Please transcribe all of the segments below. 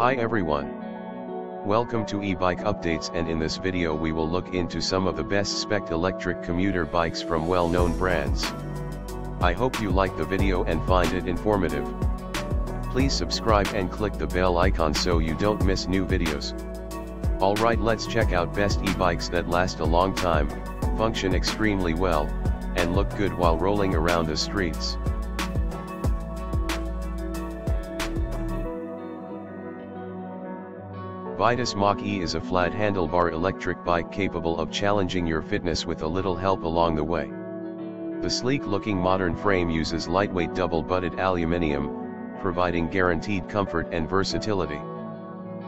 Hi everyone. Welcome to e-bike updates, and in this video we will look into some of the best spec electric commuter bikes from well-known brands. I hope you like the video and find it informative. Please subscribe and click the bell icon so you don't miss new videos. Alright, let's check out best e-bikes that last a long time, function extremely well, and look good while rolling around the streets. Vitus Mach E is a flat handlebar electric bike capable of challenging your fitness with a little help along the way. The sleek-looking modern frame uses lightweight double-butted aluminium, providing guaranteed comfort and versatility.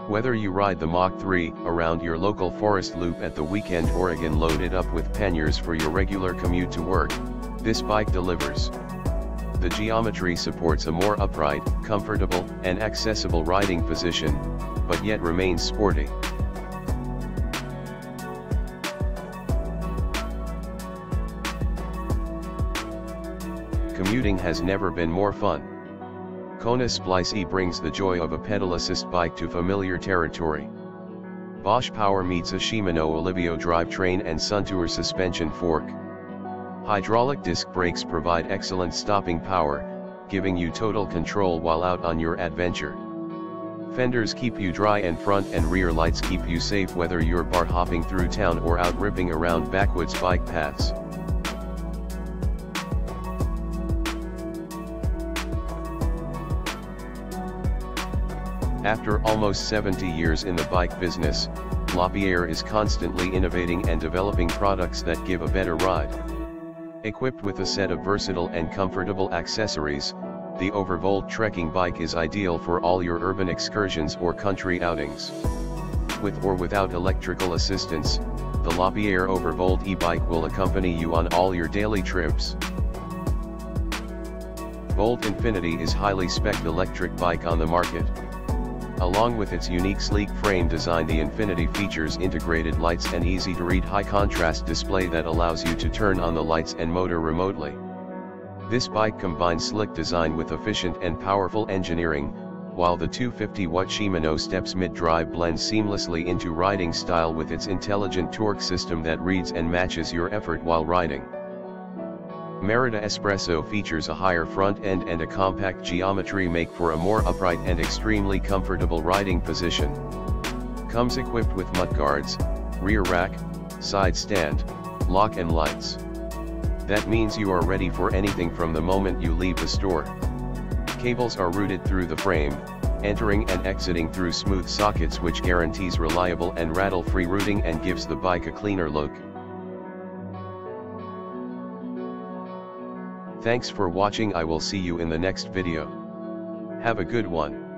Whether you ride the Mach 3 around your local forest loop at the weekend or again loaded up with panniers for your regular commute to work, this bike delivers. The geometry supports a more upright, comfortable, and accessible riding position, but yet remains sporty. Commuting has never been more fun. Kona Splice E brings the joy of a pedal assist bike to familiar territory. Bosch power meets a Shimano Olivio drivetrain and Suntour suspension fork. Hydraulic disc brakes provide excellent stopping power, giving you total control while out on your adventure. Fenders keep you dry and front and rear lights keep you safe whether you're bar hopping through town or out ripping around backwoods bike paths. After almost 70 years in the bike business, Lapierre is constantly innovating and developing products that give a better ride. Equipped with a set of versatile and comfortable accessories, the Overvolt trekking bike is ideal for all your urban excursions or country outings. With or without electrical assistance, the Lapierre Overvolt e-bike will accompany you on all your daily trips. Volt Infinity is highly spec'd electric bike on the market. Along with its unique sleek frame design, the Infinity features integrated lights and easy-to-read high-contrast display that allows you to turn on the lights and motor remotely. This bike combines slick design with efficient and powerful engineering, while the 250-watt Shimano Steps mid-drive blends seamlessly into riding style with its intelligent torque system that reads and matches your effort while riding. Merida Espresso features a higher front end and a compact geometry make for a more upright and extremely comfortable riding position. Comes equipped with mudguards, rear rack, side stand, lock and lights. That means you are ready for anything from the moment you leave the store. Cables are routed through the frame, entering and exiting through smooth sockets, which guarantees reliable and rattle-free routing and gives the bike a cleaner look. Thanks for watching. I will see you in the next video. Have a good one.